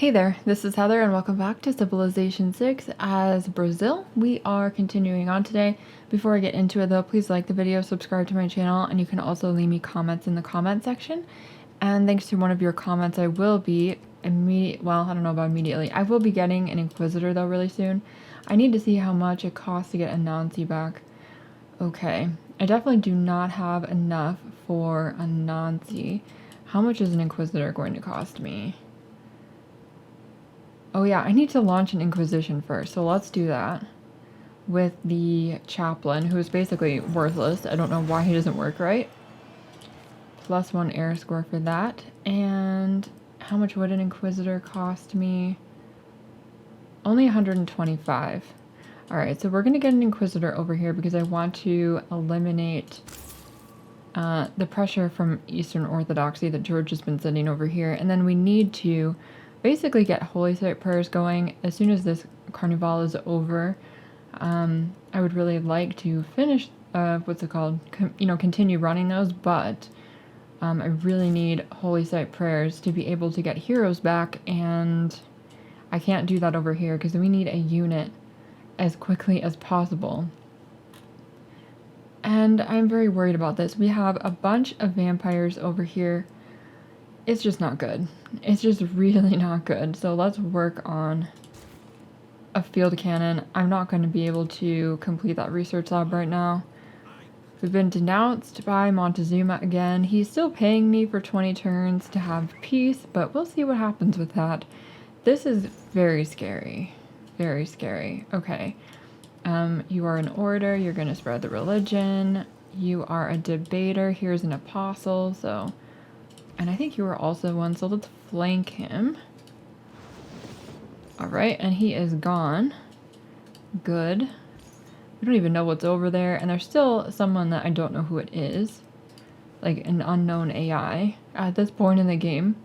Hey there, this is Heather and welcome back to Civilization 6 as Brazil. We are continuing on today. Before I get into it though, please like the video, subscribe to my channel, and you can also leave me comments in the comment section. And thanks to one of your comments, I will be I don't know about immediately. I will be getting an Inquisitor though really soon. I need to see how much it costs to get Anansi back. Okay, I definitely do not have enough for Anansi. How much is an Inquisitor going to cost me? Oh yeah, I need to launch an Inquisition first, so let's do that. With the chaplain, who is basically worthless. I don't know why he doesn't work right. +1 air score for that. And how much would an Inquisitor cost me? Only 125. Alright, so we're going to get an Inquisitor over here because I want to eliminate the pressure from Eastern Orthodoxy that George has been sending over here. And then we need to basically get Holy Site prayers going as soon as this Carnival is over. I would really like to finish, continue running those, but I really need Holy Site prayers to be able to get heroes back, and I can't do that over here because we need a unit as quickly as possible. And I'm very worried about this. We have a bunch of vampires over here. It's just not good. It's just really not good. So let's work on a field cannon. I'm not going to be able to complete that research lab right now. We've been denounced by Montezuma again. He's still paying me for 20 turns to have peace, but we'll see what happens with that. This is very scary. Very scary. Okay. You are an orator. You're going to spread the religion. You are a debater. Here's an apostle, so... And I think you were also one, so let's flank him. Alright, and he is gone. Good. We don't even know what's over there, and there's still someone that I don't know who it is. Like an unknown AI at this point in the game.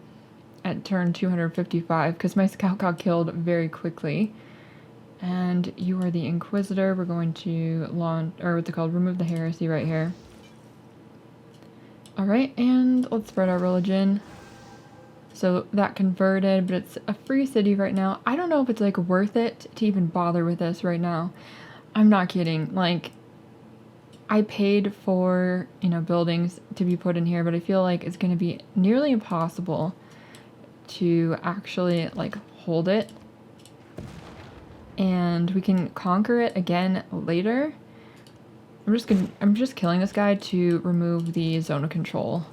At turn 255, because my scout got killed very quickly. And you are the Inquisitor. We're going to remove the heresy right here. Alright, and let's spread our religion. So that converted, but it's a free city right now. I don't know if it's like worth it to even bother with this right now. I'm not kidding. Like, I paid for, buildings to be put in here, but I feel like it's going to be nearly impossible to actually, hold it. And we can conquer it again later. I'm just killing this guy to remove the zone of control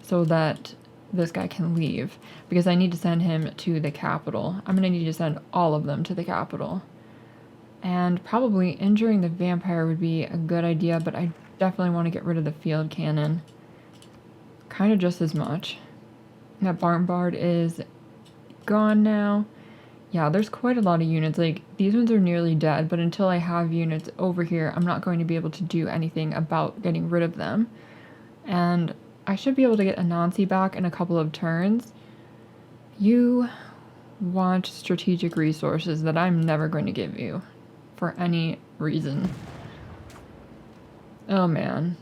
so that this guy can leave, because I need to send him to the capital. I'm gonna need to send all of them to the capital. And probably injuring the vampire would be a good idea, but I definitely want to get rid of the field cannon. Kind of just as much. That barn bard is gone now. Yeah, there's quite a lot of units. Like, these ones are nearly dead, but until I have units over here, I'm not going to be able to do anything about getting rid of them. And I should be able to get Anansi back in a couple of turns. You want strategic resources that I'm never going to give you for any reason. Oh man.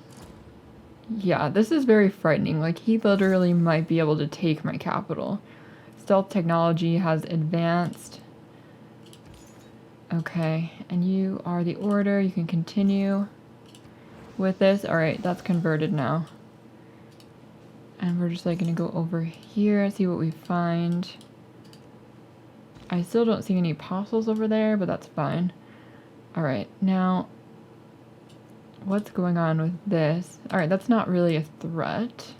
Yeah, this is very frightening. Like, he literally might be able to take my capital. Stealth technology has advanced. Okay, and you are the orator. You can continue with this. Alright, that's converted now. And we're just gonna go over here and see what we find. I still don't see any apostles over there, but that's fine. Alright, now what's going on with this? Alright, that's not really a threat.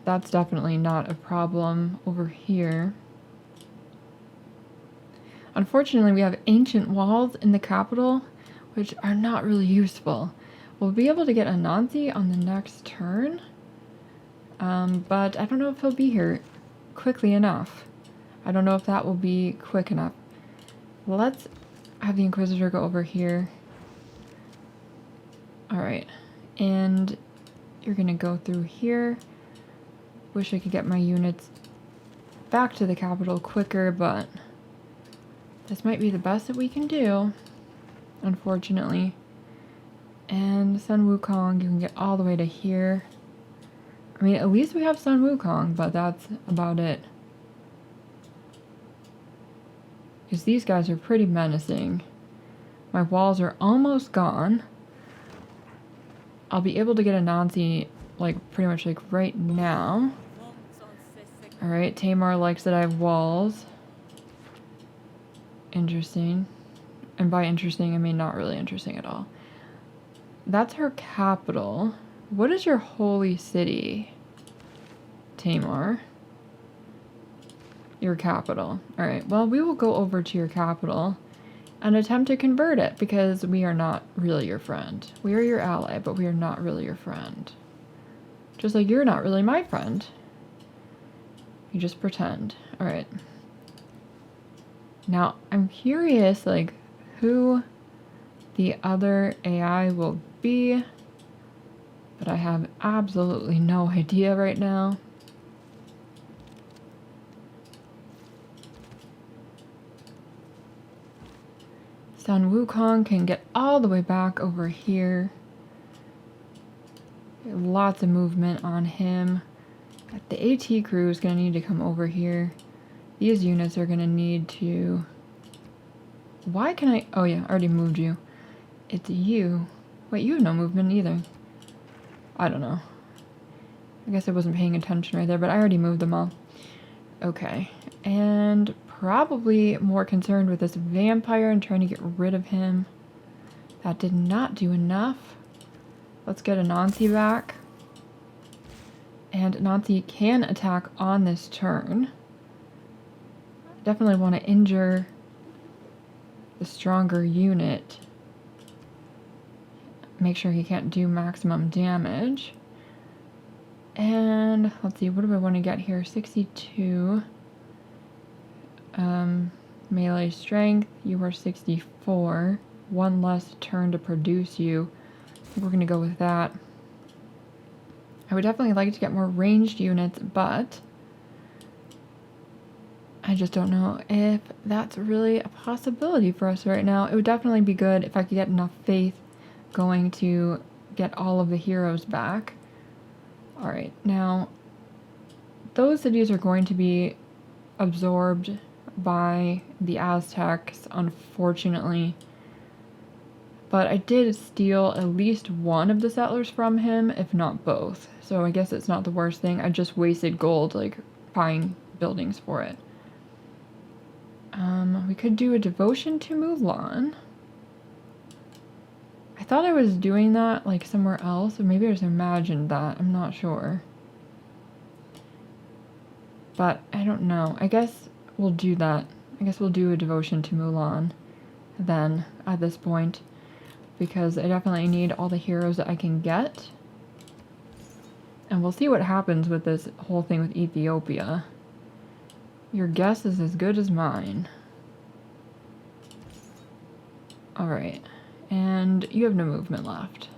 That's definitely not a problem over here. Unfortunately, we have ancient walls in the capital, which are not really useful. We'll be able to get Anansi on the next turn, but I don't know if he'll be here quickly enough. I don't know if that will be quick enough. Let's have the Inquisitor go over here. Alright, and you're gonna go through here. Wish I could get my units back to the capital quicker, but this might be the best that we can do, unfortunately. And Sun Wukong, you can get all the way to here. I mean, at least we have Sun Wukong, but that's about it. Because these guys are pretty menacing. My walls are almost gone. I'll be able to get Anansi, like, pretty much, like, right now. Alright, Tamar likes that I have walls. Interesting. And by interesting, I mean not really interesting at all. That's her capital. What is your holy city, Tamar? Your capital. Alright, well, we will go over to your capital and attempt to convert it, because we are not really your friend. We are your ally, but we are not really your friend. Just like you're not really my friend. You just pretend. Alright. Now, I'm curious, like, who the other AI will be, but I have absolutely no idea right now. Sun Wukong can get all the way back over here. Lots of movement on him. The AT crew is going to need to come over here. These units are going to need to... Why can I... Oh yeah, I already moved you. It's you. Wait, you have no movement either. I don't know. I guess I wasn't paying attention right there, but I already moved them all. Okay. And probably more concerned with this vampire and trying to get rid of him. That did not do enough. Let's get Anansi back. And Anansi can attack on this turn. Definitely want to injure the stronger unit. Make sure he can't do maximum damage. And let's see, what do I want to get here? 62. Melee strength, you are 64. One less turn to produce you. I think we're going to go with that. I would definitely like to get more ranged units, but I just don't know if that's really a possibility for us right now. It would definitely be good if I could get enough faith going to get all of the heroes back. Alright, now those cities are going to be absorbed by the Aztecs, unfortunately. But I did steal at least one of the settlers from him, if not both. So I guess it's not the worst thing. I just wasted gold, like, buying buildings for it. We could do a devotion to Mulan. I thought I was doing that, like, somewhere else, or maybe I just imagined that. I'm not sure. But I don't know. I guess we'll do that. I guess we'll do a devotion to Mulan then, at this point. Because I definitely need all the heroes that I can get. And we'll see what happens with this whole thing with Ethiopia. Your guess is as good as mine. Alright. And you have no movement left.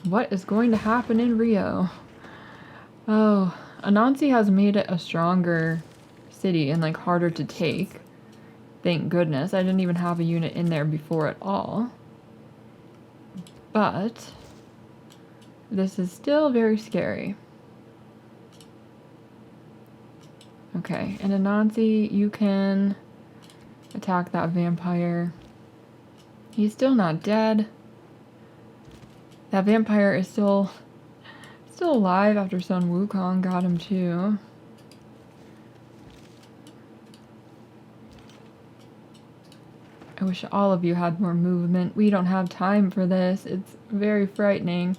What is going to happen in Rio? Oh, Anansi has made it a stronger city and, like, harder to take. Thank goodness. I didn't even have a unit in there before at all. But this is still very scary. Okay, and Anansi, you can attack that vampire. He's still not dead. That vampire is still alive after Sun Wukong got him too. I wish all of you had more movement. We don't have time for this. It's very frightening.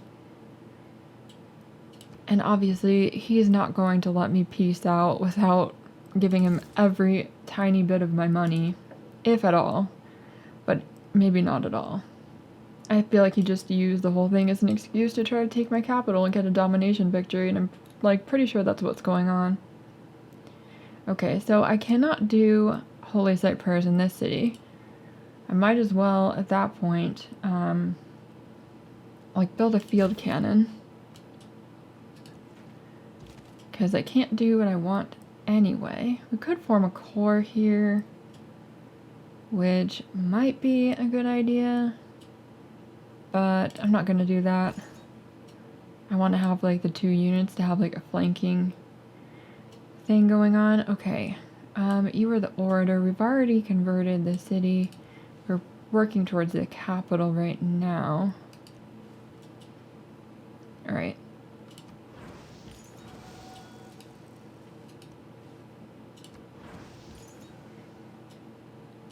And obviously, he's not going to let me peace out without giving him every tiny bit of my money. If at all. But maybe not at all. I feel like he just used the whole thing as an excuse to try to take my capital and get a domination victory, and I'm, like, pretty sure that's what's going on. Okay, so I cannot do holy site prayers in this city. I might as well, at that point, like, build a field cannon. Because I can't do what I want anyway. We could form a core here, which might be a good idea, but I'm not going to do that. I want to have like the 2 units to have like a flanking thing going on. Okay. You were the orator. We've already converted the city. We're working towards the capital right now. Alright.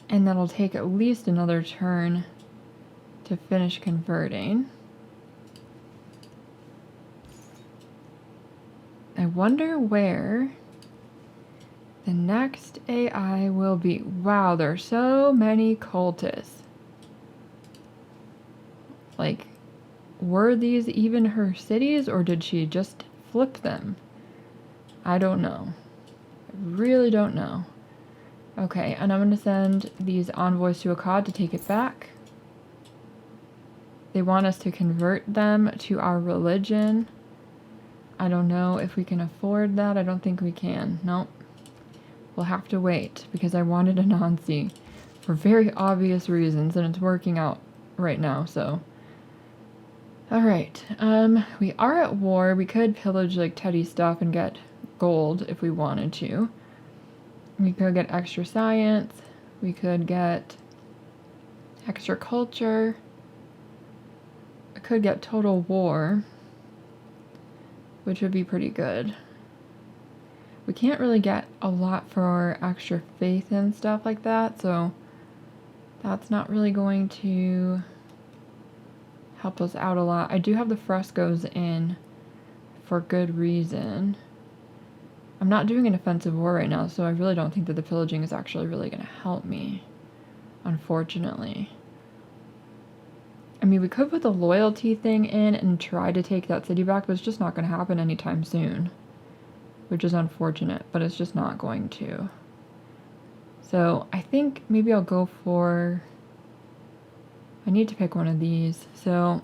And that'll take at least another turn to finish converting. I wonder where the next AI will be. Wow, there are so many cultists. Like, were these even her cities, or did she just flip them? I don't know. I really don't know. Okay, and I'm going to send these envoys to Akkad to take it back. They want us to convert them to our religion. I don't know if we can afford that. I don't think we can. Nope. We'll have to wait, because I wanted Anansi for very obvious reasons, and it's working out right now, so. Alright, we are at war. We could pillage, like, Teddy stuff and get gold if we wanted to. We could get extra science. We could get extra culture. I could get total war, which would be pretty good. We can't really get a lot for extra faith and stuff like that, so that's not really going to help us out a lot. I do have the frescoes in for good reason. I'm not doing an offensive war right now, so I really don't think that the pillaging is actually really going to help me, unfortunately. I mean, we could put the loyalty thing in and try to take that city back, but it's just not going to happen anytime soon. Which is unfortunate, but it's just not going to. So I think maybe I'll go for... I need to pick one of these. So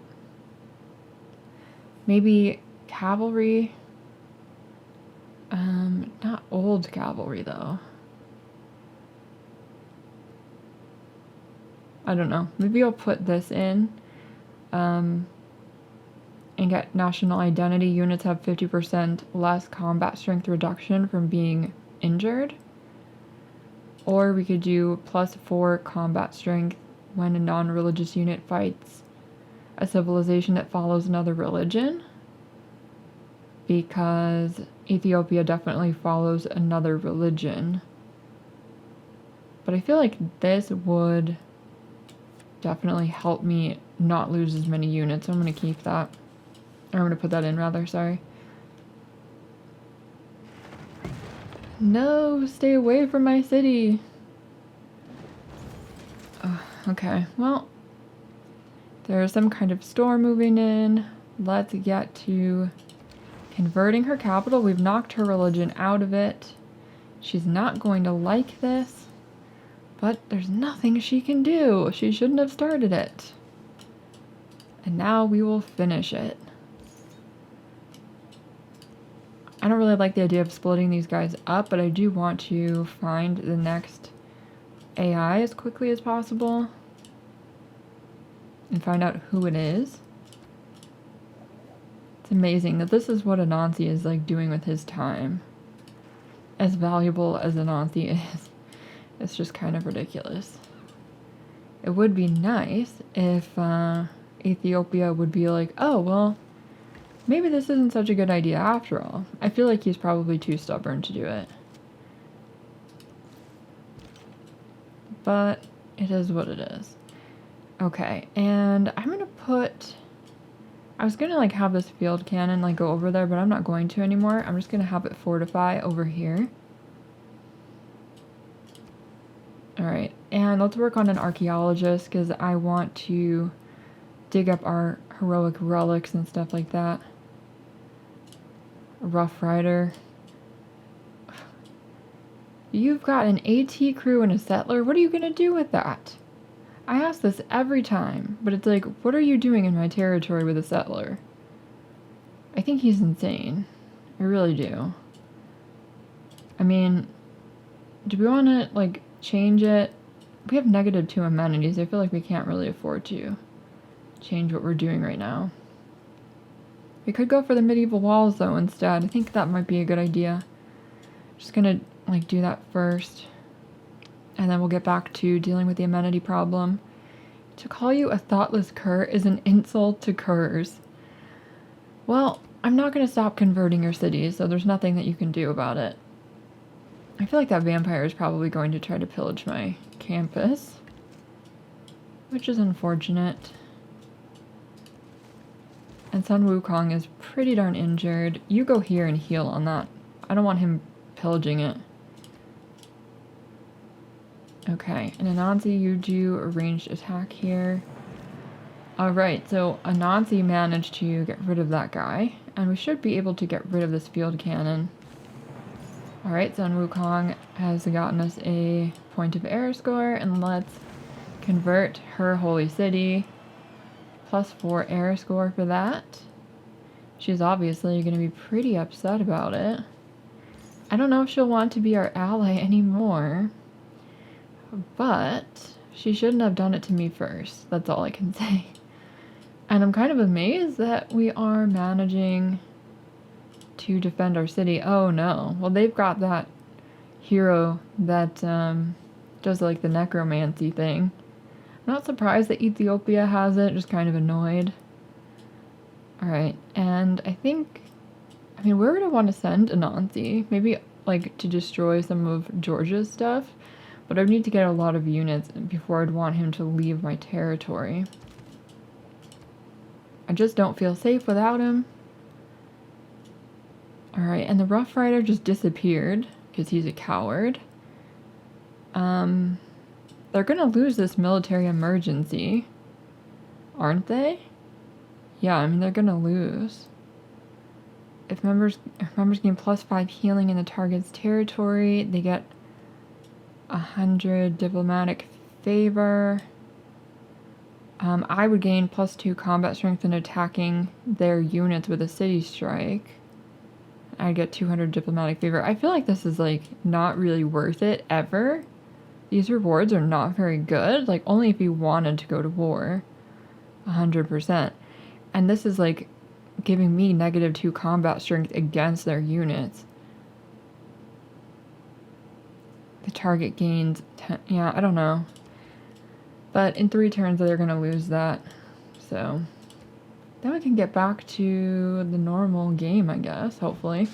maybe cavalry. Not old cavalry though. I don't know. Maybe I'll put this in. And get national identity. Units have 50% less combat strength reduction from being injured. Or we could do +4 combat strength when a non-religious unit fights a civilization that follows another religion. Because Ethiopia definitely follows another religion. But I feel like this would definitely help me not lose as many units. So I'm going to keep that. Or I'm going to put that in, rather, sorry. No, stay away from my city. Oh, okay, well, there's some kind of storm moving in. Let's get to converting her capital. We've knocked her religion out of it. She's not going to like this, but there's nothing she can do. She shouldn't have started it. And now we will finish it. I don't really like the idea of splitting these guys up, but I do want to find the next AI as quickly as possible and find out who it is. It's amazing that this is what Anansi is like doing with his time. As valuable as Anansi is, it's just kind of ridiculous. It would be nice if Ethiopia would be like, oh, well, maybe this isn't such a good idea after all. I feel like he's probably too stubborn to do it. But it is what it is. Okay, and I'm gonna put... I was gonna like have this field cannon like go over there, but I'm not going to anymore. I'm just gonna have it fortify over here. Alright, and let's work on an archaeologist because I want to dig up our heroic relics and stuff like that. Rough Rider. You've got an AT crew and a settler. What are you gonna do with that? I ask this every time, but it's like, what are you doing in my territory with a settler? I think he's insane. I really do. I mean, do we want to, like, change it? We have -2 amenities. I feel like we can't really afford to change what we're doing right now. We could go for the medieval walls though instead. I think that might be a good idea. Just gonna like do that first. And then we'll get back to dealing with the amenity problem. To call you a thoughtless cur is an insult to curs. Well, I'm not gonna stop converting your cities, so there's nothing that you can do about it. I feel like that vampire is probably going to try to pillage my campus, which is unfortunate. And Sun Wukong is pretty darn injured. You go here and heal on that. I don't want him pillaging it. Okay, and Anansi, you do a ranged attack here. Alright, so Anansi managed to get rid of that guy, and we should be able to get rid of this field cannon. Alright, Sun Wukong has gotten us a point of error score, and let's convert her holy city. +4 error score for that. She's obviously going to be pretty upset about it. I don't know if she'll want to be our ally anymore, but she shouldn't have done it to me first. That's all I can say. And I'm kind of amazed that we are managing to defend our city. Oh no. Well, they've got that hero that does like the necromancy thing. I'm not surprised that Ethiopia has it, just kind of annoyed. Alright, and I mean, where would I want to send Anansi? Maybe like to destroy some of Georgia's stuff, but I would need to get a lot of units before I'd want him to leave my territory. I just don't feel safe without him. Alright, and the Rough Rider just disappeared because he's a coward. They're gonna lose this military emergency, aren't they? Yeah, I mean, they're gonna lose. If members gain +5 healing in the target's territory, they get 100 diplomatic favor. I would gain +2 combat strength in attacking their units with a city strike. I'd get 200 diplomatic favor. I feel like this is like not really worth it ever. These rewards are not very good. Like only if you wanted to go to war. 100%. And this is like giving me -2 combat strength against their units. The target gains 10. Yeah, I don't know. But in 3 turns, they're going to lose that. So then we can get back to the normal game, I guess, hopefully.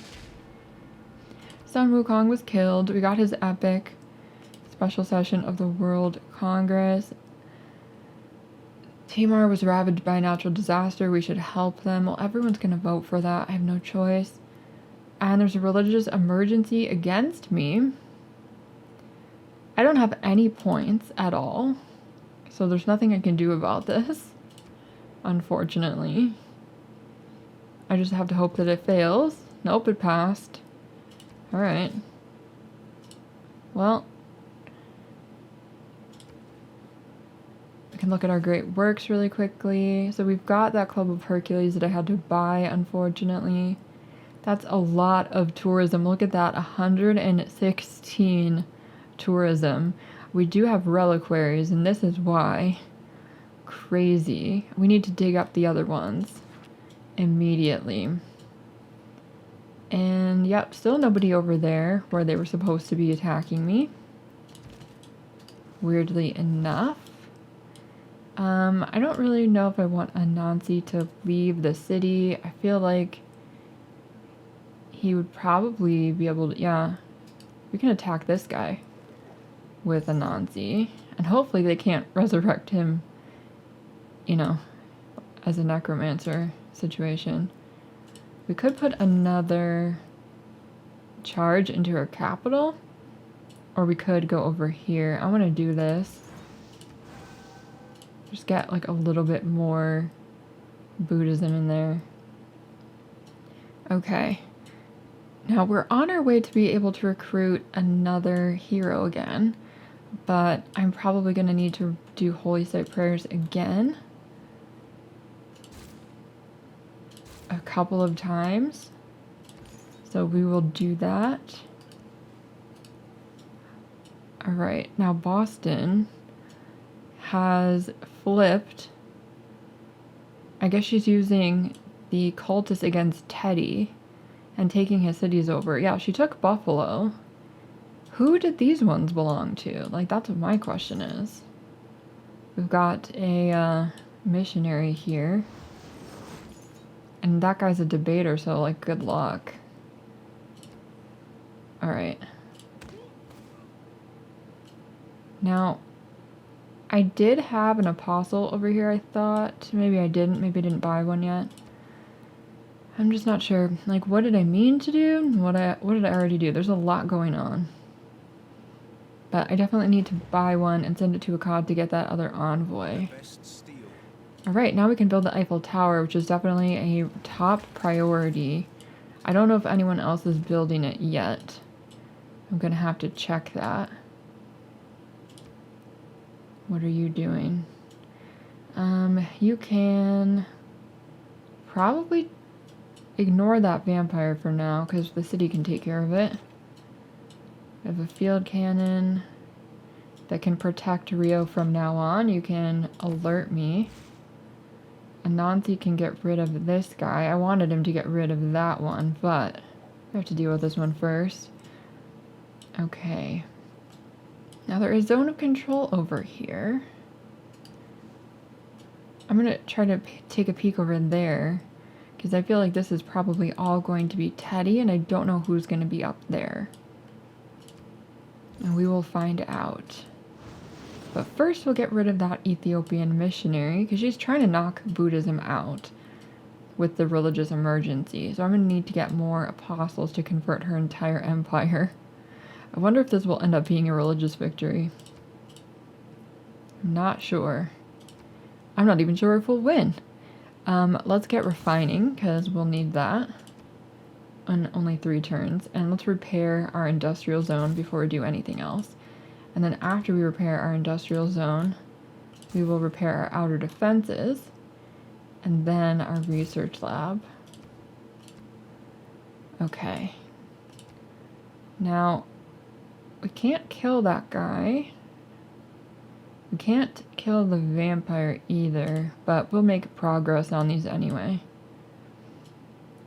Sun Wukong was killed. We got his epic special session of the World Congress. Timor was ravaged by a natural disaster. We should help them. Well, everyone's going to vote for that. I have no choice. And there's a religious emergency against me. I don't have any points at all. So there's nothing I can do about this, unfortunately. I just have to hope that it fails. Nope, it passed. Alright. Well, we can look at our great works really quickly. So we've got that Club of Hercules that I had to buy, unfortunately. That's a lot of tourism. Look at that, 116 tourism. We do have reliquaries, and this is why. Crazy. We need to dig up the other ones immediately. And yep, still nobody over there where they were supposed to be attacking me. Weirdly enough. I don't really know if I want Anansi to leave the city. I feel like he would probably be able to, yeah. We can attack this guy with Anansi, and hopefully they can't resurrect him, you know, as a necromancer situation. We could put another charge into our capital, or we could go over here. I want to do this. Just get like a little bit more Buddhism in there. Okay. Now we're on our way to be able to recruit another hero again. But I'm probably going to need to do Holy Site prayers again a couple of times. So we will do that. Alright, now Boston has flipped. I guess she's using the cultists against Teddy and taking his cities over. Yeah, she took Buffalo. Who did these ones belong to? Like, that's what my question is. We've got a missionary here. And that guy's a debater, so, like, good luck. Alright. Now, I did have an apostle over here, I thought. Maybe I didn't. Maybe I didn't buy one yet. I'm just not sure. Like, what did I mean to do? What did I already do? There's a lot going on. But I definitely need to buy one and send it to Akkad to get that other envoy. Alright, now we can build the Eiffel Tower, which is definitely a top priority. I don't know if anyone else is building it yet. I'm gonna have to check that. What are you doing? You can probably ignore that vampire for now, because the city can take care of it. I have a field cannon that can protect Rio from now on. You can alert me. Anansi can get rid of this guy. I wanted him to get rid of that one, but I have to deal with this one first. Okay. Now there is zone of control over here. I'm going to try to take a peek over there, because I feel like this is probably all going to be Teddy, and I don't know who's going to be up there. And we will find out. But first we'll get rid of that Ethiopian missionary, because she's trying to knock Buddhism out with the religious emergency. So I'm going to need to get more apostles to convert her entire empire. I wonder if this will end up being a religious victory. I'm not sure. I'm not even sure if we'll win. Let's get refining, because we'll need that on only 3 turns. And let's repair our industrial zone before we do anything else. And then after we repair our industrial zone, we will repair our outer defenses, and then our research lab. Okay. Now, we can't kill that guy. We can't kill the vampire either, but we'll make progress on these anyway.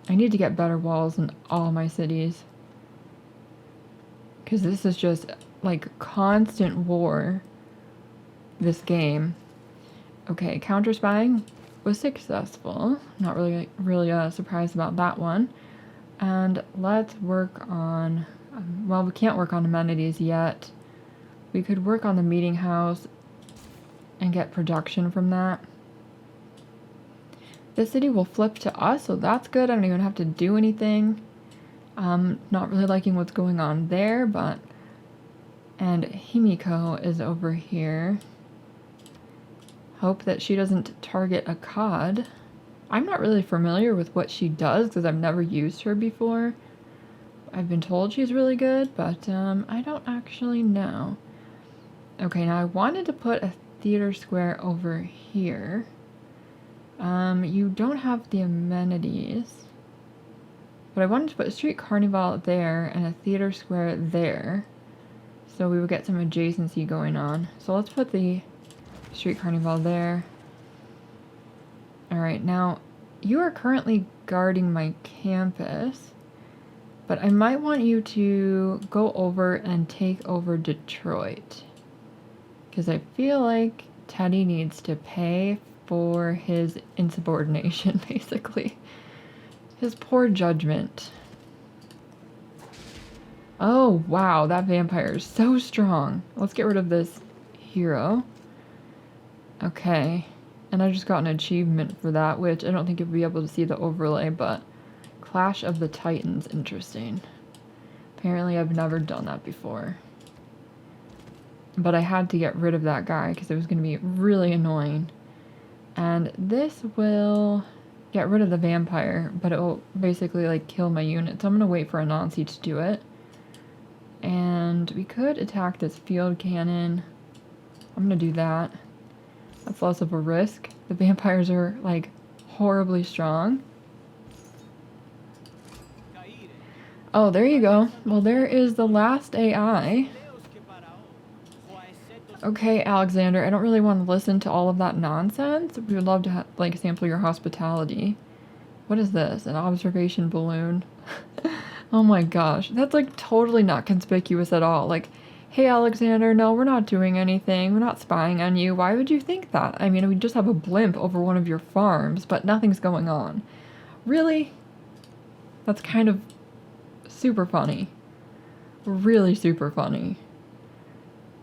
I need to get better walls in all my cities, because this is just like constant war, this game. Okay, counter spying was successful. Not really surprised about that one. And let's work on, well, we can't work on amenities yet. We could work on the meeting house and get production from that. This city will flip to us, so that's good. I don't even have to do anything. Not really liking what's going on there, but... And Himiko is over here. Hope that she doesn't target Akkad. I'm not really familiar with what she does, because I've never used her before. I've been told she's really good, but I don't actually know. Okay, now I wanted to put a theater square over here. You don't have the amenities. But I wanted to put a street carnival there and a theater square there, so we would get some adjacency going on. So let's put the street carnival there. Alright, now you are currently guarding my campus, but I might want you to go over and take over Detroit, because I feel like Teddy needs to pay for his insubordination, basically. His poor judgment. Oh, wow, that vampire is so strong. Let's get rid of this hero. Okay. And I just got an achievement for that, which I don't think you'll be able to see the overlay, but Clash of the Titans, interesting. Apparently I've never done that before. But I had to get rid of that guy because it was going to be really annoying. And this will get rid of the vampire, but it will basically like kill my unit. So I'm going to wait for Anansi to do it. And we could attack this field cannon. I'm going to do that. That's less of a risk. The vampires are like horribly strong. Oh, there you go. Well, there is the last AI. Okay, Alexander, I don't really want to listen to all of that nonsense. We would love to like sample your hospitality. What is this? An observation balloon? Oh my gosh, that's like totally not conspicuous at all. Like, hey Alexander, no, we're not doing anything. We're not spying on you. Why would you think that? I mean, we just have a blimp over one of your farms, but nothing's going on. Really? That's kind of super funny. Really super funny.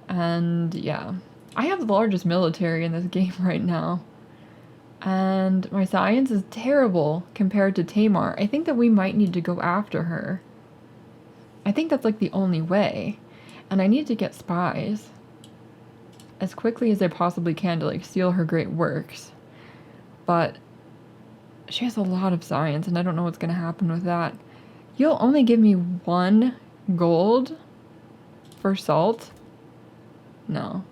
And yeah, I have the largest military in this game right now. And my science is terrible compared to Tamar. I think that we might need to go after her. I think that's like the only way. And I need to get spies as quickly as I possibly can to like steal her great works. But she has a lot of science and I don't know what's going to happen with that. You'll only give me 1 gold for salt? No.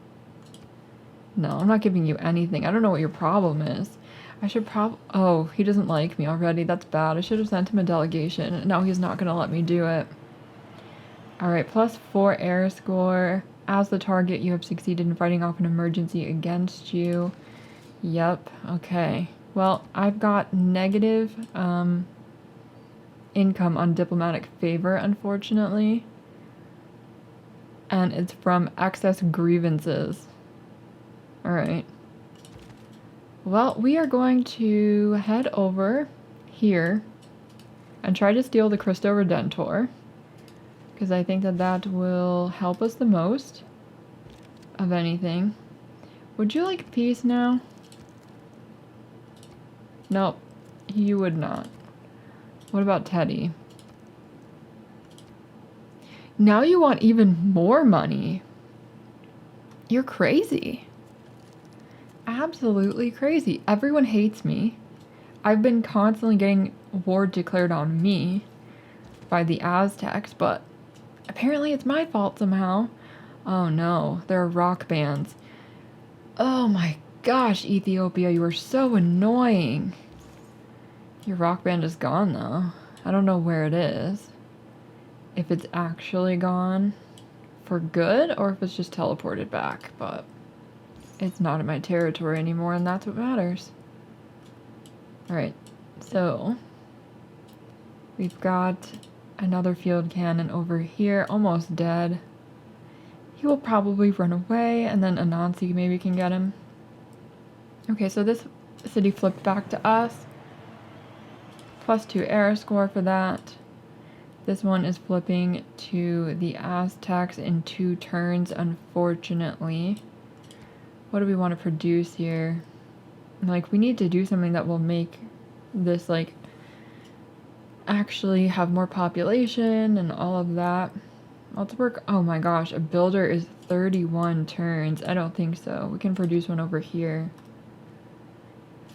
No, I'm not giving you anything. I don't know what your problem is. I should oh, he doesn't like me already. That's bad. I should have sent him a delegation. No, he's not going to let me do it. Alright, +4 air score. As the target, you have succeeded in fighting off an emergency against you. Yep, okay. Well, I've got negative income on diplomatic favor, unfortunately. And it's from excess grievances. Alright. Well, we are going to head over here and try to steal the Crystal Redentor, because I think that that will help us the most of anything. Would you like peace now? Nope, you would not. What about Teddy? Now you want even more money. You're crazy. Absolutely crazy. Everyone hates me. I've been constantly getting war declared on me by the Aztecs, but apparently it's my fault somehow. Oh no, there are rock bands. Oh my gosh, Ethiopia, you are so annoying. Your rock band is gone though. I don't know where it is. If it's actually gone for good or if it's just teleported back, but it's not in my territory anymore, and that's what matters. Alright, so we've got another field cannon over here, almost dead. He will probably run away, and then Anansi maybe can get him. Okay, so this city flipped back to us. +2 air score for that. This one is flipping to the Aztecs in 2 turns, unfortunately. What do we want to produce here? Like, we need to do something that will make this, like, actually have more population and all of that. Let's work. Oh my gosh, a builder is 31 turns. I don't think so. We can produce one over here.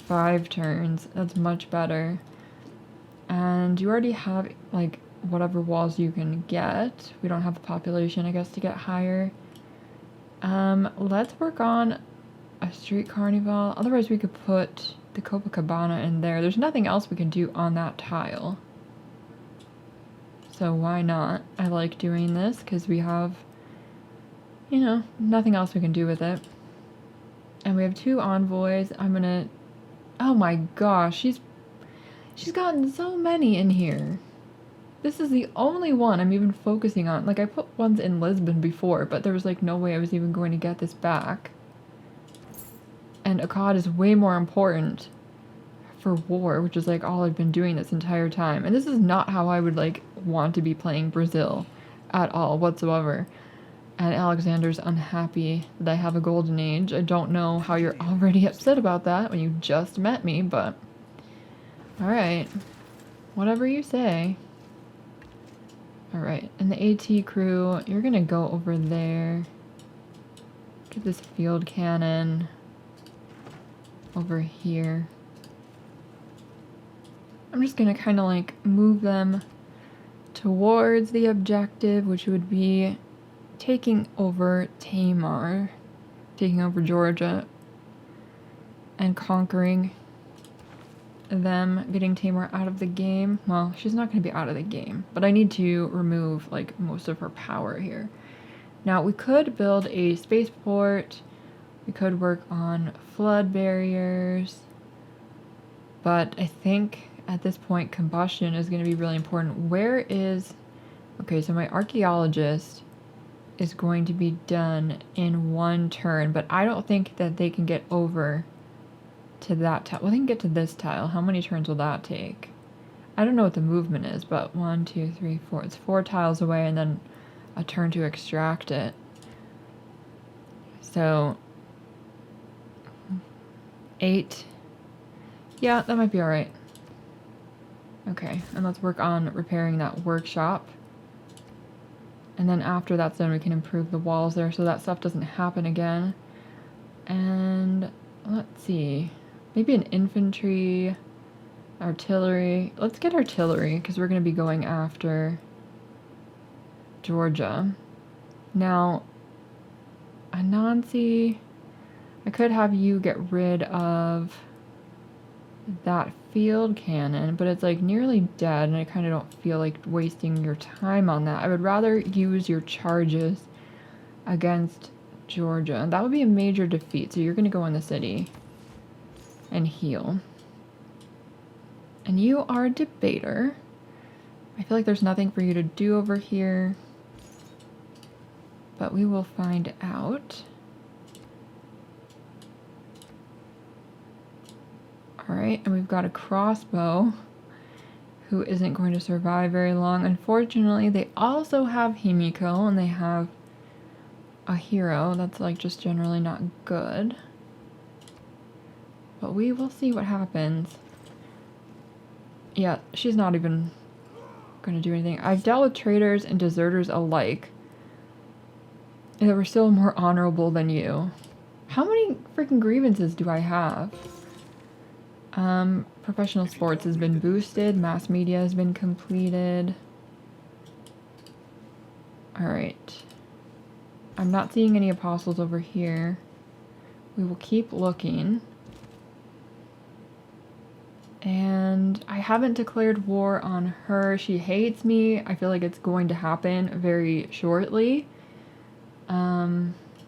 5 turns. That's much better. And you already have, like, whatever walls you can get. We don't have the population, I guess, to get higher. Let's work on a street carnival. Otherwise, we could put the Copacabana in there. There's nothing else we can do on that tile. So why not? I like doing this because we have, you know, nothing else we can do with it. And we have 2 envoys. I'm gonna... Oh my gosh, she's gotten so many in here. This is the only one I'm even focusing on. Like, I put ones in Lisbon before, but there was, like, no way I was even going to get this back. And Akkad is way more important for war, which is, like, all I've been doing this entire time. And this is not how I would, like, want to be playing Brazil at all, whatsoever. And Alexander's unhappy that I have a golden age. I don't know how you're already upset about that when you just met me, but... Alright. Whatever you say. Alright, and the AT crew, you're gonna go over there. Get this field cannon over here. I'm just gonna kind of like move them towards the objective, which would be taking over Tamar, taking over Georgia, and conquering them, getting Tamar out of the game. Well, she's not going to be out of the game, but I need to remove like most of her power here. Now we could build a spaceport, we could work on flood barriers, but I think at this point, combustion is going to be really important. Where is... Okay, so my archaeologist is going to be done in 1 turn, but I don't think that they can get over to that tile. Well, they can get to this tile. How many turns will that take? I don't know what the movement is, but 1, 2, 3, 4. It's 4 tiles away and then a turn to extract it. So 8. Yeah, that might be alright. Okay, and let's work on repairing that workshop. And then after that's done, we can improve the walls there so that stuff doesn't happen again. And let's see. Maybe an infantry, artillery. Let's get artillery because we're going to be going after Georgia. Now, Anansi, I could have you get rid of that field cannon, but it's like nearly dead and I kind of don't feel like wasting your time on that. I would rather use your charges against Georgia, and that would be a major defeat. So you're going to go in the city and heal. And you are a debater. I feel like there's nothing for you to do over here, but we will find out. Alright, and we've got a crossbow who isn't going to survive very long. Unfortunately, they also have Himiko, and they have a hero that's like just generally not good. But we will see what happens. Yeah, she's not even going to do anything. I've dealt with traitors and deserters alike that were still more honorable than you. How many freaking grievances do I have? Professional sports has been boosted. Mass media has been completed. Alright. I'm not seeing any apostles over here. We will keep looking. And I haven't declared war on her. She hates me. I feel like it's going to happen very shortly.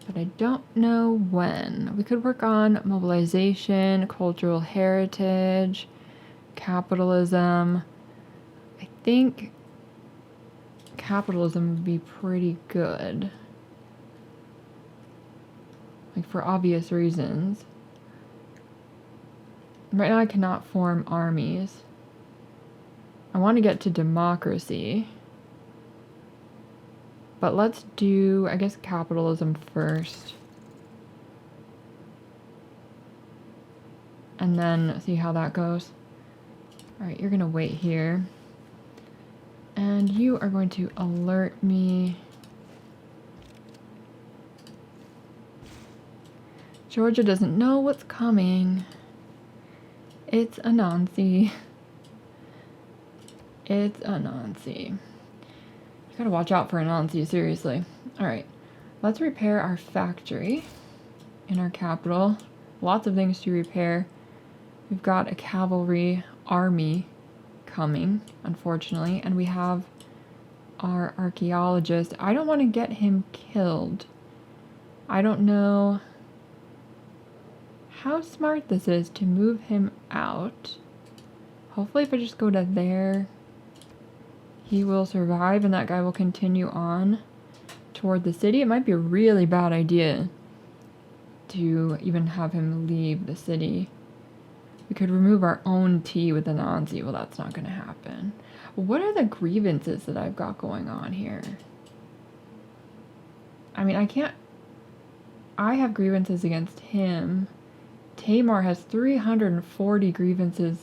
But I don't know when. We could work on mobilization, cultural heritage, capitalism. I think capitalism would be pretty good. Like for obvious reasons. Right now I cannot form armies. I want to get to democracy. But let's do, I guess, capitalism first. And then see how that goes. Alright, you're going to wait here. And you are going to alert me. Georgia doesn't know what's coming. It's Anansi. It's Anansi. You gotta watch out for Anansi, seriously. Alright, let's repair our factory in our capital. Lots of things to repair. We've got a cavalry army coming, unfortunately, and we have our archaeologist. I don't want to get him killed. I don't know how smart this is to move him out. Hopefully if I just go to there, he will survive and that guy will continue on toward the city. It might be a really bad idea to even have him leave the city. We could remove our own tea with Anansi. Well, that's not going to happen. What are the grievances that I've got going on here? I mean, I have grievances against him. Tamar has 340 grievances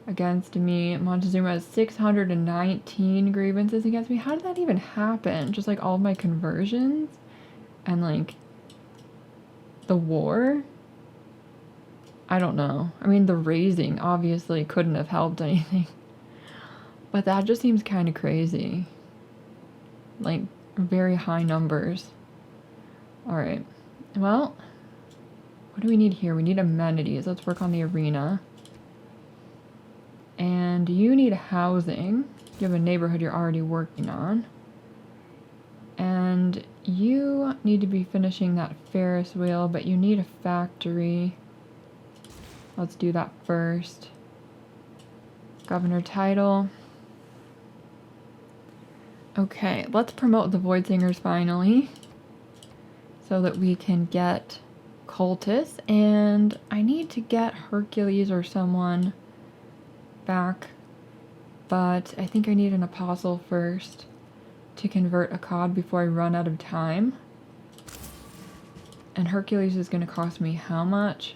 against me. Montezuma has 619 grievances against me. How did that even happen? Just like all of my conversions and like the war? I don't know. I mean, the raising obviously couldn't have helped anything. But that just seems kind of crazy. Like very high numbers. Alright. Well, what do we need here? We need amenities. Let's work on the arena. And you need housing. You have a neighborhood you're already working on. And you need to be finishing that Ferris wheel, but you need a factory. Let's do that first. Governor title. Okay, let's promote the Void Singers finally, so that we can get cultists, and I need to get Hercules or someone back, but I think I need an apostle first to convert a cod before I run out of time. And Hercules is going to cost me how much?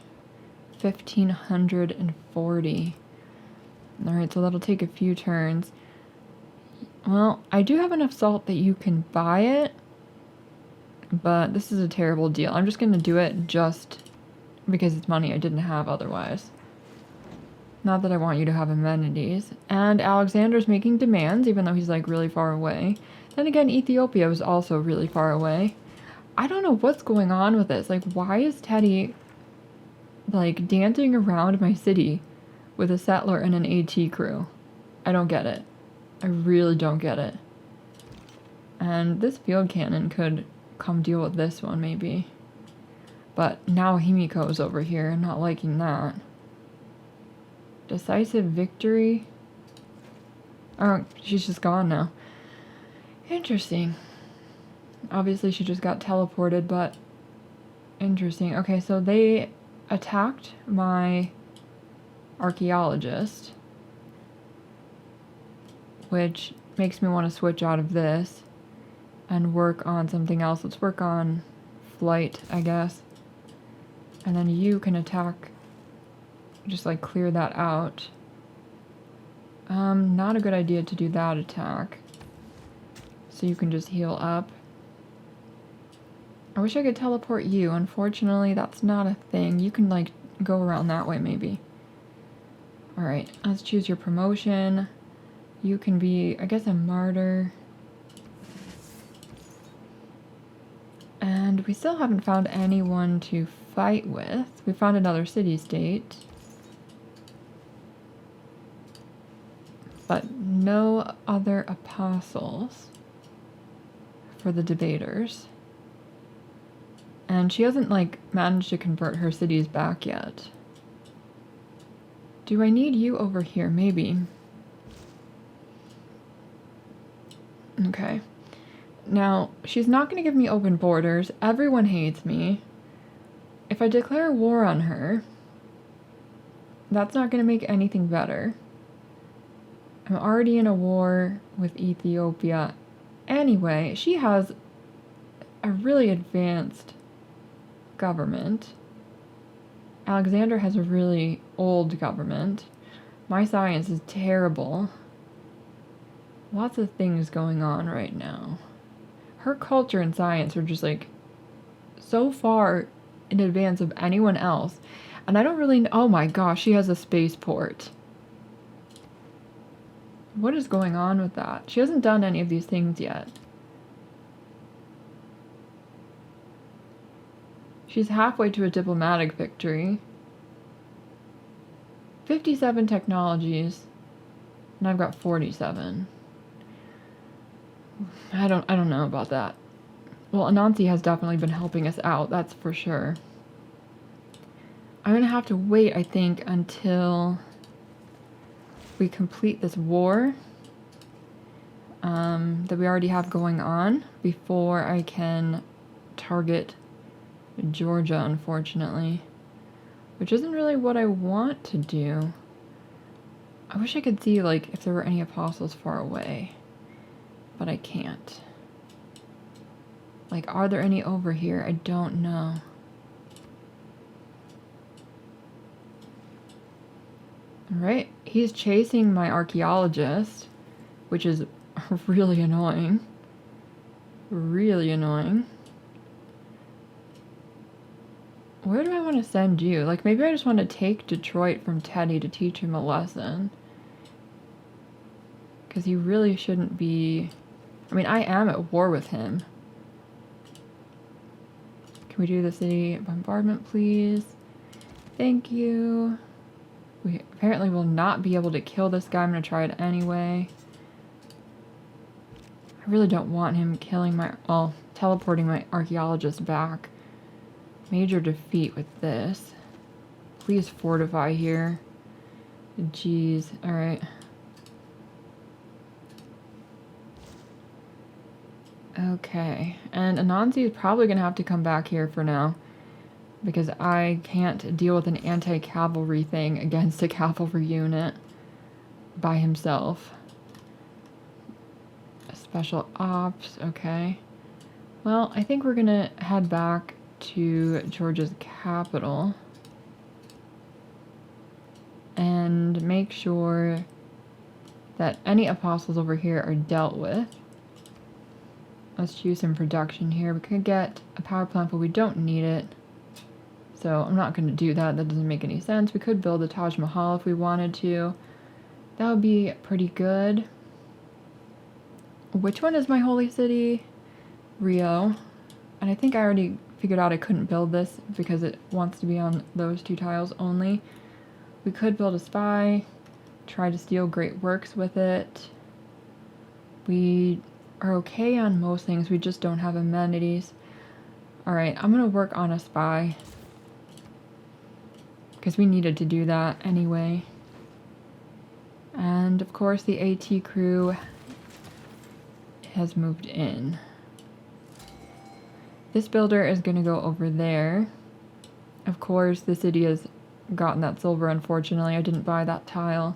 1,540. Alright, so that'll take a few turns. Well, I do have enough salt that you can buy it, but this is a terrible deal. I'm just going to do it just because it's money I didn't have otherwise. Not that I want you to have amenities. And Alexander's making demands, even though he's like really far away. Then again, Ethiopia was also really far away. I don't know what's going on with this. Like, why is Teddy like dancing around my city with a settler and an AT crew? I don't get it. I really don't get it. And this field cannon could come deal with this one, maybe. But now Himiko's over here, not liking that. Decisive victory? Oh, she's just gone now. Interesting. Obviously she just got teleported, but interesting. Okay, so they attacked my archaeologist, which makes me want to switch out of this and work on something else. Let's work on flight, I guess. And then you can attack, just like clear that out. Not a good idea to do that attack. So you can just heal up. I wish I could teleport you. Unfortunately, that's not a thing. You can like go around that way maybe. Alright, let's choose your promotion. You can be, I guess, a martyr. And we still haven't found anyone to fight with. We found another city-state. But no other apostles for the debaters. And she hasn't, like, managed to convert her cities back yet. Do I need you over here? Maybe. Okay. Now, she's not going to give me open borders. Everyone hates me. If I declare war on her, that's not going to make anything better. I'm already in a war with Ethiopia. Anyway, she has a really advanced government. Alexander has a really old government. My science is terrible. Lots of things going on right now. Her culture and science are just like so far in advance of anyone else. And I don't really know. Oh my gosh, she has a spaceport. What is going on with that? She hasn't done any of these things yet. She's halfway to a diplomatic victory. 57 technologies. And I've got 47. I don't know about that. Well, Anansi has definitely been helping us out, that's for sure. I'm gonna have to wait, I think, until we complete this war that we already have going on before I can target Georgia, unfortunately. Which isn't really what I want to do. I wish I could see, like, if there were any apostles far away. But I can't. Like, are there any over here? I don't know. Alright, he's chasing my archaeologist, which is really annoying. Really annoying. Where do I want to send you? Like, maybe I just want to take Detroit from Teddy to teach him a lesson. Because he really shouldn't be... I mean, I am at war with him. Can we do the city bombardment, please? Thank you. We apparently will not be able to kill this guy. I'm going to try it anyway. I really don't want him killing my... well, teleporting my archaeologist back. Major defeat with this. Please fortify here. Jeez. Alright. Okay, and Anansi is probably going to have to come back here for now, because I can't deal with an anti-cavalry thing against a cavalry unit by himself. Special ops, okay. Well, I think we're going to head back to Georgia's capital and make sure that any apostles over here are dealt with. Let's choose some production here. We could get a power plant, but we don't need it. So I'm not going to do that. That doesn't make any sense. We could build a Taj Mahal if we wanted to. That would be pretty good. Which one is my holy city? Rio. And I think I already figured out I couldn't build this because it wants to be on those 2 tiles only. We could build a spy, try to steal great works with it. We are okay on most things, we just don't have amenities. Alright, I'm gonna work on a spy, because we needed to do that anyway. And of course the AT crew has moved in. This builder is gonna go over there. Of course the city has gotten that silver, unfortunately. I didn't buy that tile.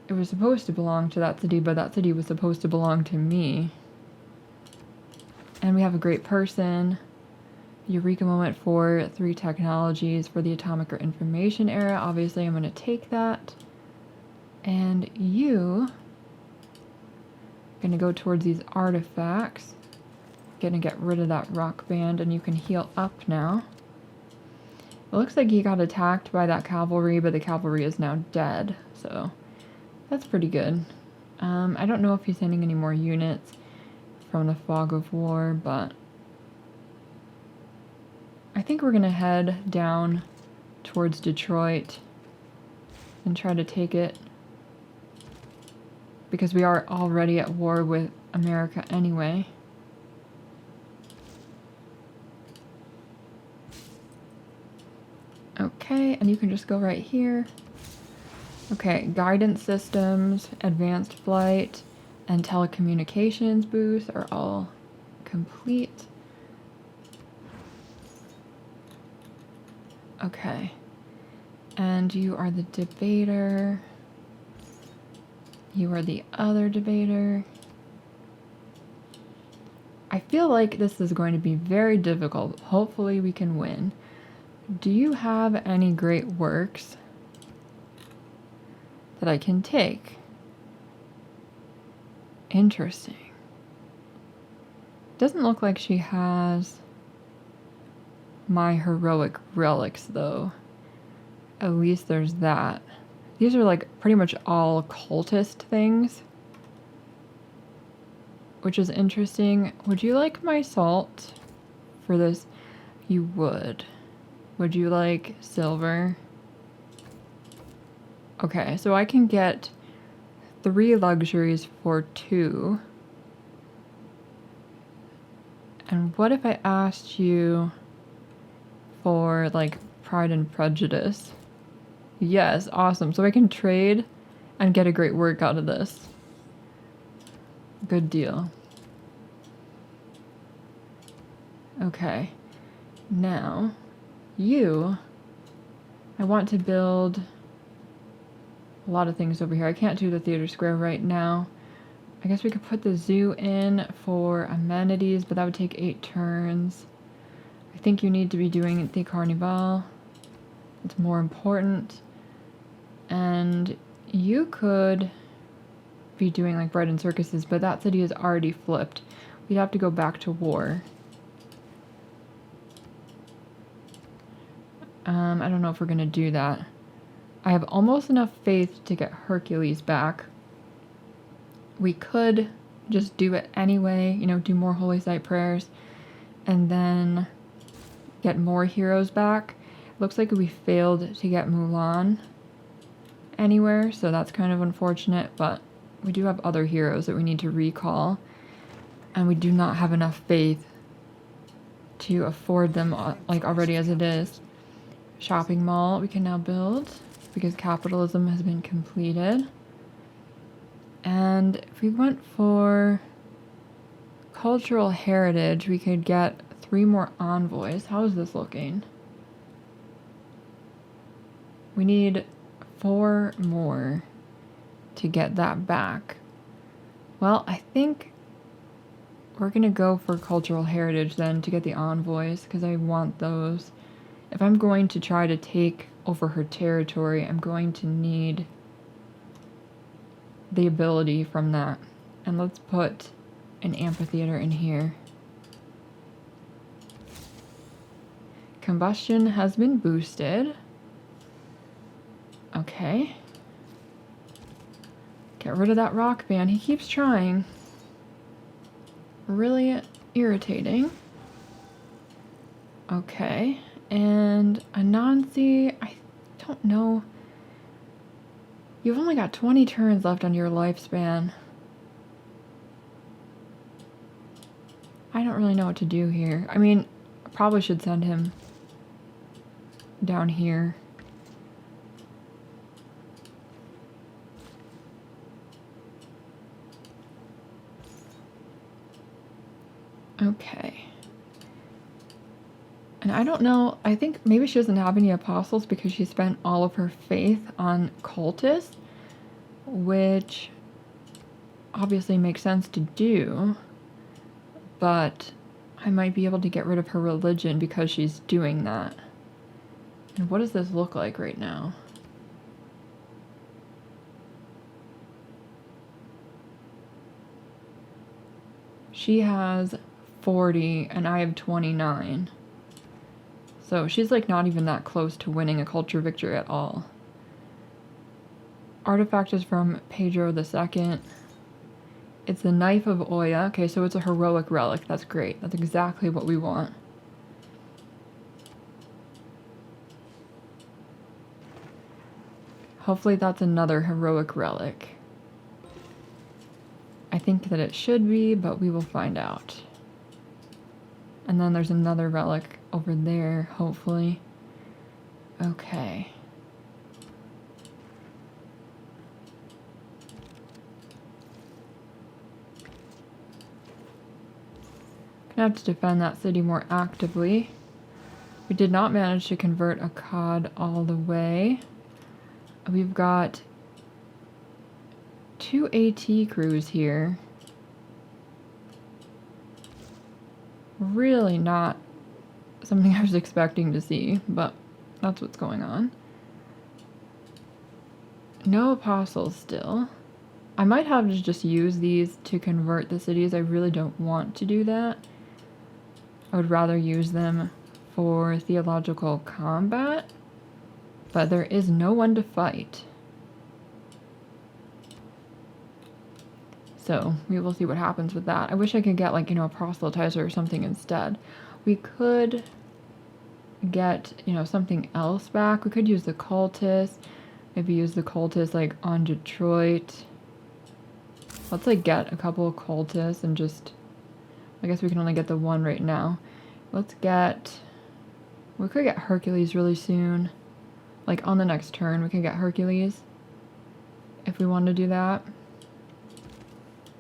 It was supposed to belong to that city, but that city was supposed to belong to me. And we have a great person. Eureka moment for 3 technologies for the atomic or information era. Obviously, I'm going to take that. And you going to go towards these artifacts. Going to get rid of that rock band, and you can heal up now. It looks like he got attacked by that cavalry, but the cavalry is now dead, so that's pretty good. I don't know if he's sending any more units from the fog of war, but I think we're gonna head down towards Detroit and try to take it, because we are already at war with America anyway. Okay, and you can just go right here. Okay, guidance systems, advanced flight, and telecommunications booth are all complete. Okay, and you are the debater. You are the other debater. I feel like this is going to be very difficult. Hopefully we can win. Do you have any great works that I can take? Interesting. Doesn't look like she has my heroic relics, though. At least there's that. These are like pretty much all cultist things, which is interesting. Would you like my salt for this? You would. Would you like silver? Okay, so I can get 3 luxuries for 2. And what if I asked you for, like, Pride and Prejudice? Yes, awesome. So I can trade and get a great work out of this. Good deal. Okay. Now, I want to build a lot of things over here. I can't do the theater square right now. I guess we could put the zoo in for amenities, but that would take 8 turns. I think you need to be doing the Carnival. It's more important. And you could be doing like bread and circuses, but that city is already flipped. We'd have to go back to war. I don't know if we're gonna do that. I have almost enough faith to get Hercules back. We could just do it anyway, you know, do more Holy Site prayers, and then get more heroes back. Looks like we failed to get Mulan anywhere, so that's kind of unfortunate, but we do have other heroes that we need to recall, and we do not have enough faith to afford them like already as it is. Shopping mall we can now build because capitalism has been completed. And if we went for cultural heritage, we could get 3 more envoys. How is this looking? We need 4 more to get that back. Well, I think we're gonna go for cultural heritage then to get the envoys, because I want those. If I'm going to try to take over her territory, I'm going to need the ability from that. And let's put an amphitheater in here. Combustion has been boosted. Okay. Get rid of that rock band. He keeps trying. Really irritating. Okay. And Anansi, I don't know. You've only got 20 turns left on your lifespan. I don't really know what to do here. I mean, I probably should send him down here. Okay. And I don't know, I think maybe she doesn't have any apostles because she spent all of her faith on cultists, which obviously makes sense to do, but I might be able to get rid of her religion because she's doing that. And what does this look like right now? She has 40 and I have 29. So she's like not even that close to winning a culture victory at all. Artifact is from Pedro II. It's the Knife of Oya. Okay, so it's a heroic relic. That's great. That's exactly what we want. Hopefully that's another heroic relic. I think that it should be, but we will find out. And then there's another relic over there, hopefully. Okay. Gonna have to defend that city more actively. We did not manage to convert Akkad all the way. We've got 2 AT crews here. Really not something I was expecting to see, but that's what's going on. No apostles still. I might have to just use these to convert the cities. I really don't want to do that. I would rather use them for theological combat, but there is no one to fight. So we will see what happens with that. I wish I could get like, a proselytizer or something instead. We could get, something else back. We could use the cultists. Maybe use the cultists like on Detroit. Let's like get a couple of cultists and just, I guess we can only get the one right now. We could get Hercules really soon. Like on the next turn we can get Hercules. If we want to do that.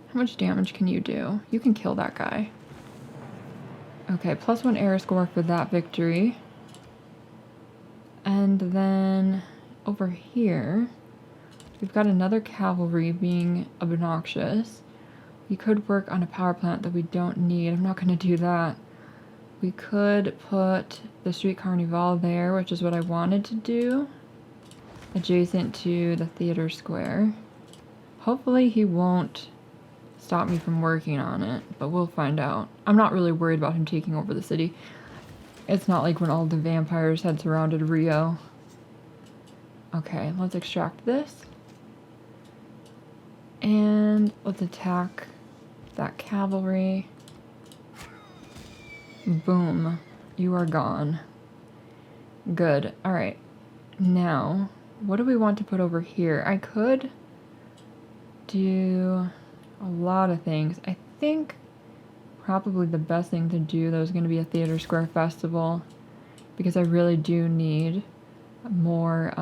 How much damage can you do? You can kill that guy. Okay, +1 air score for that victory. And then over here, we've got another cavalry being obnoxious. We could work on a power plant that we don't need. I'm not going to do that. We could put the street Carnival there, which is what I wanted to do, adjacent to the theater square. Hopefully he won't stop me from working on it, but we'll find out. I'm not really worried about him taking over the city. It's not like when all the vampires had surrounded Rio. Okay, let's extract this. And let's attack that cavalry. Boom. You are gone. Good. Alright. Now, what do we want to put over here? I could do a lot of things. I think probably the best thing to do though is going to be a theater square festival, because I really do need more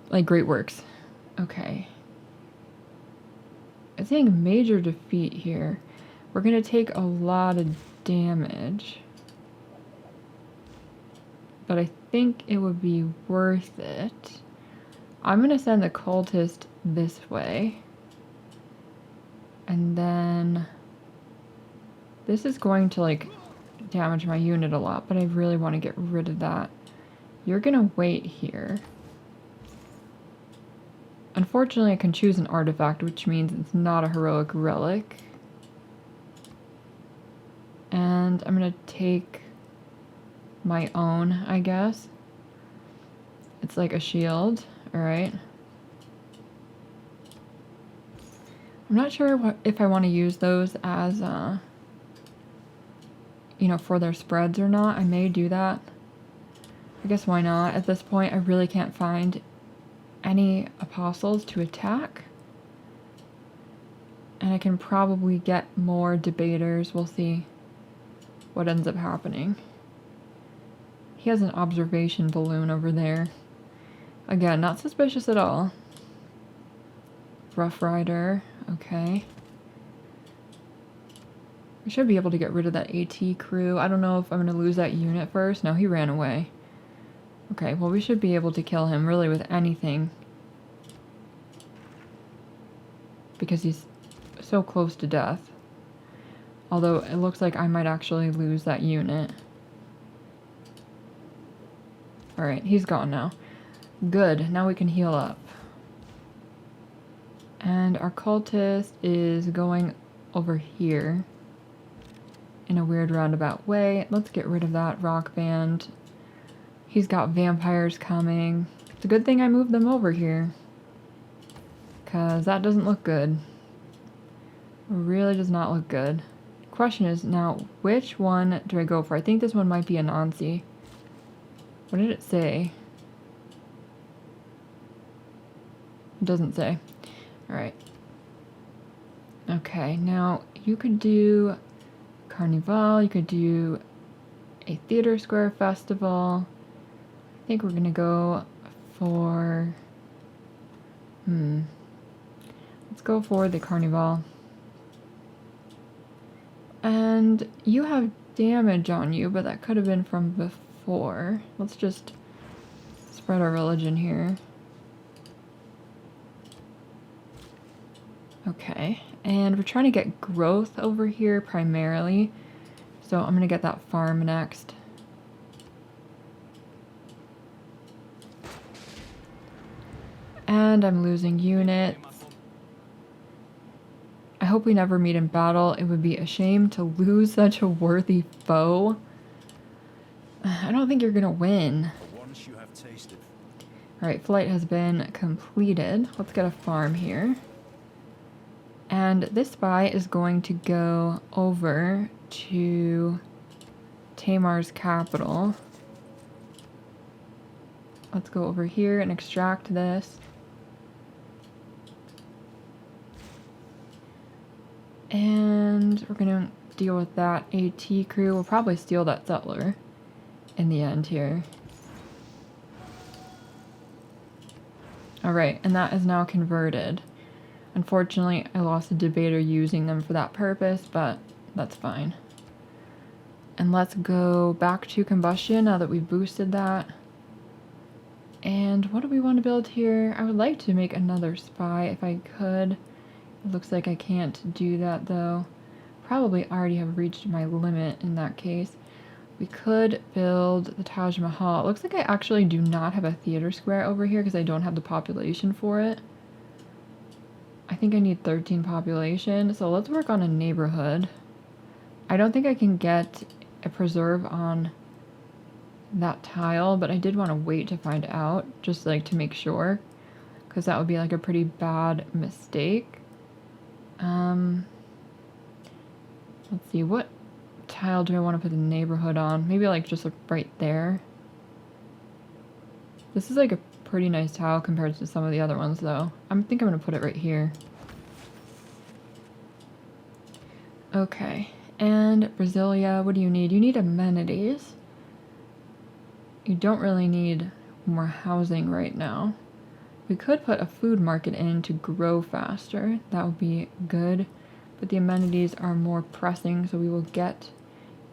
like great works. Okay. I think major defeat here. We're gonna take a lot of damage. But I think it would be worth it. I'm gonna send the cultist this way. And then this is going to like damage my unit a lot, but I really want to get rid of that. You're gonna wait here. Unfortunately, I can choose an artifact, which means it's not a heroic relic. And I'm gonna take my own, I guess. It's like a shield, alright. I'm not sure if I want to use those as, you know, for their spreads or not. I may do that. I guess why not? At this point, I really can't find any apostles to attack. And I can probably get more debaters. We'll see what ends up happening. He has an observation balloon over there. Again, not suspicious at all. Rough Rider, okay. We should be able to get rid of that AT crew. I don't know if I'm going to lose that unit first. No, he ran away. Okay, well we should be able to kill him really with anything. Because he's so close to death. Although it looks like I might actually lose that unit. Alright, he's gone now. Good, now we can heal up. And our cultist is going over here in a weird roundabout way. Let's get rid of that rock band. He's got vampires coming. It's a good thing I moved them over here. Because that doesn't look good. It really does not look good. Question is now, which one do I go for? I think this one might be Anansi. What did it say? It doesn't say. Alright. Okay, now you could do Carnival, you could do a theater square festival. I think we're gonna go for... Let's go for the Carnival. And you have damage on you, but that could have been from before. Let's just spread our religion here. Okay, and we're trying to get growth over here primarily. So I'm gonna get that farm next. And I'm losing units. I hope we never meet in battle. It would be a shame to lose such a worthy foe. I don't think you're gonna win. Alright, flight has been completed. Let's get a farm here. And this spy is going to go over to Tamar's capital. Let's go over here and extract this. And we're gonna deal with that AT crew. We'll probably steal that settler in the end here. Alright, and that is now converted. Unfortunately, I lost a debater using them for that purpose, but that's fine. And let's go back to combustion now that we've boosted that. And what do we want to build here? I would like to make another spy if I could. It looks like I can't do that though. Probably already have reached my limit in that case. We could build the Taj Mahal. It looks like I actually do not have a theater square over here because I don't have the population for it. I think I need 13 population, so let's work on a neighborhood. I don't think I can get a preserve on that tile, but I did want to wait to find out, just like to make sure, because that would be like a pretty bad mistake. Let's see, what tile do I want to put the neighborhood on? Maybe like just like right there. This is like a pretty nice tile compared to some of the other ones though. I think I'm going to put it right here. Okay, and Brasilia, what do you need? You need amenities. You don't really need more housing right now. We could put a food market in to grow faster. That would be good. But the amenities are more pressing, so we will get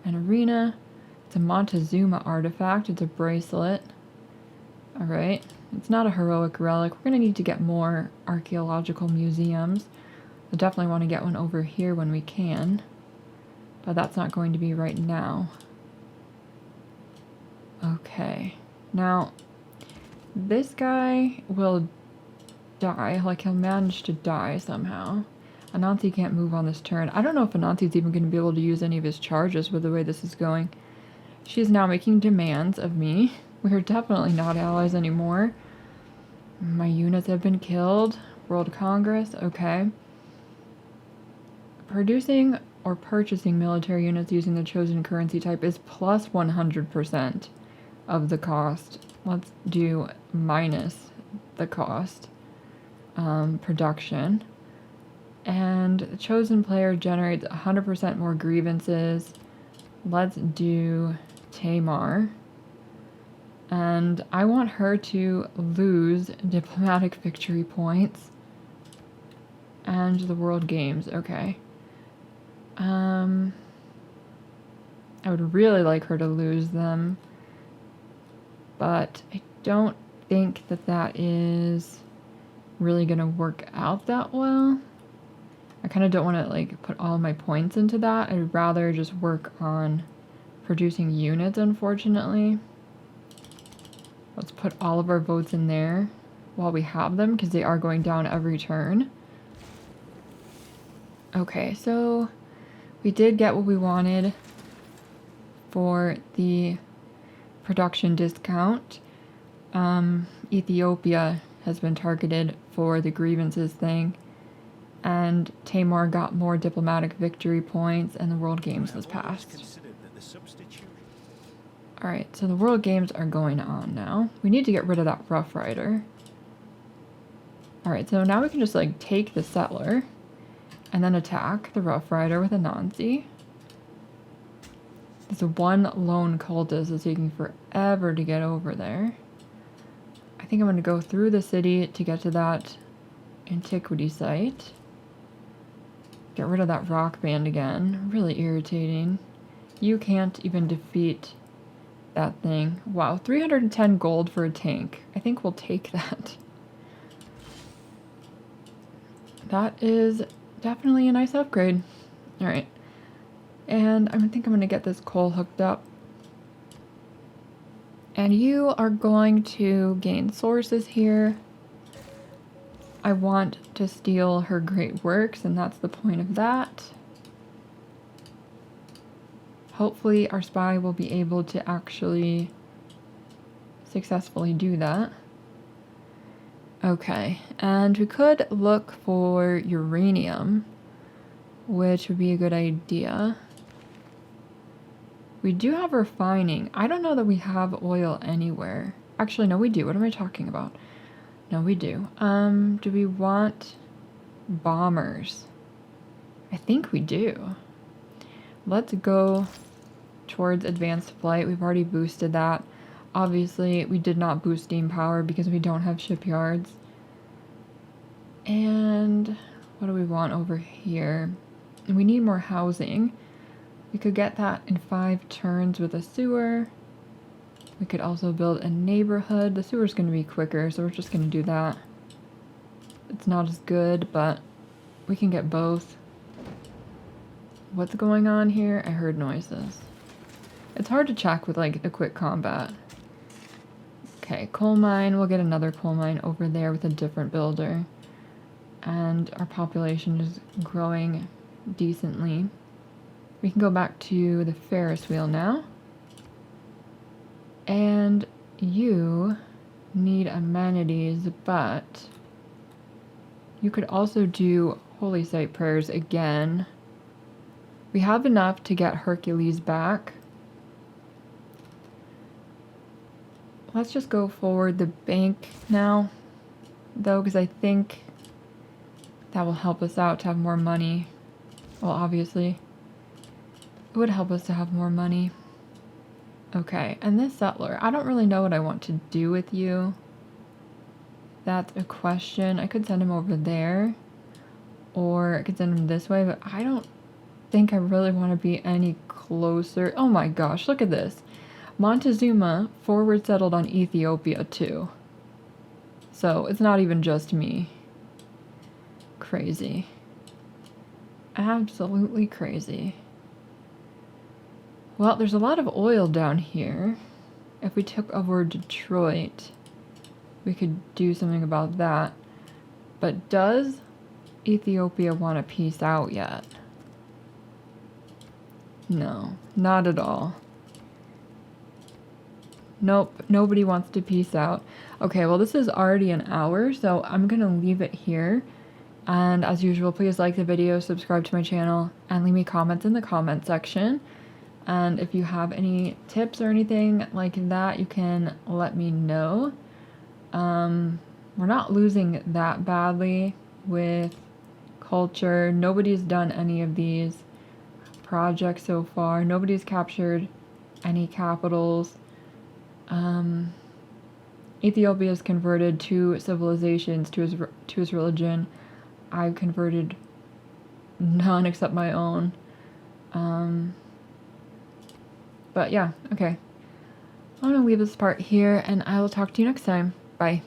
an arena. It's a Montezuma artifact. It's a bracelet. Alright. It's not a heroic relic. We're going to need to get more archaeological museums. I definitely want to get one over here when we can. But that's not going to be right now. Okay. Now, this guy will die. Like, he'll manage to die somehow. Anansi can't move on this turn. I don't know if Anansi's even going to be able to use any of his charges with the way this is going. She is now making demands of me. We are definitely not allies anymore. My units have been killed. World Congress, okay. Producing or purchasing military units using the chosen currency type is plus 100% of the cost. Let's do minus the cost. Production. And the chosen player generates 100% more grievances. Let's do Tamar. And I want her to lose diplomatic victory points. And the World Games, okay. I would really like her to lose them. But I don't think that that is really going to work out that well. I kind of don't want to like put all my points into that. I'd rather just work on producing units, unfortunately. Let's put all of our votes in there while we have them, because they are going down every turn. Okay, so we did get what we wanted for the production discount. Ethiopia has been targeted for the grievances thing. And Tamar got more diplomatic victory points, and the World Games was passed. Alright, so the World Games are going on now. We need to get rid of that Rough Rider. Alright, so now we can just like take the settler and then attack the Rough Rider with Anansi. This one lone cultist is taking forever to get over there. I think I'm going to go through the city to get to that antiquity site. Get rid of that rock band again. Really irritating. You can't even defeat that thing. Wow, 310 gold for a tank. I think we'll take that. That is definitely a nice upgrade. Alright. And I think I'm going to get this coal hooked up. And you are going to gain sources here. I want to steal her great works, and that's the point of that. Hopefully our spy will be able to actually successfully do that. Okay, and we could look for uranium, which would be a good idea. We do have refining. I don't know that we have oil anywhere. Actually, no, we do. What am I talking about? No, we do. Do we want bombers? I think we do. Let's go towards advanced flight. We've already boosted that. Obviously, we did not boost steam power because we don't have shipyards. And what do we want over here? We need more housing. We could get that in 5 turns with a sewer. We could also build a neighborhood. The sewer's going to be quicker, so we're just going to do that. It's not as good, but we can get both. What's going on here? I heard noises. It's hard to check with like a quick combat. Okay, coal mine. We'll get another coal mine over there with a different builder. And our population is growing decently. We can go back to the Ferris wheel now. And you need amenities, but you could also do holy site prayers again. We have enough to get Hercules back. Let's just go forward the bank now, though, because I think that will help us out to have more money. Well, obviously, it would help us to have more money. Okay, and this settler, I don't really know what I want to do with you. That's a question. I could send him over there, or I could send him this way, but I don't think I really want to be any closer. Oh my gosh, look at this. Montezuma forward settled on Ethiopia too. So it's not even just me. Crazy. Absolutely crazy. Well, there's a lot of oil down here. If we took over Detroit, we could do something about that. But does Ethiopia want to peace out yet? No, not at all. Nope, nobody wants to peace out. Okay, well this is already an hour, so I'm gonna leave it here. And as usual, please like the video, subscribe to my channel, and leave me comments in the comment section. And if you have any tips or anything like that, you can let me know. We're not losing that badly with culture. Nobody's done any of these projects so far. Nobody's captured any capitals. Ethiopia has converted 2 civilizations to his religion. I've converted none except my own. But yeah, okay. I'm gonna leave this part here, and I will talk to you next time. Bye.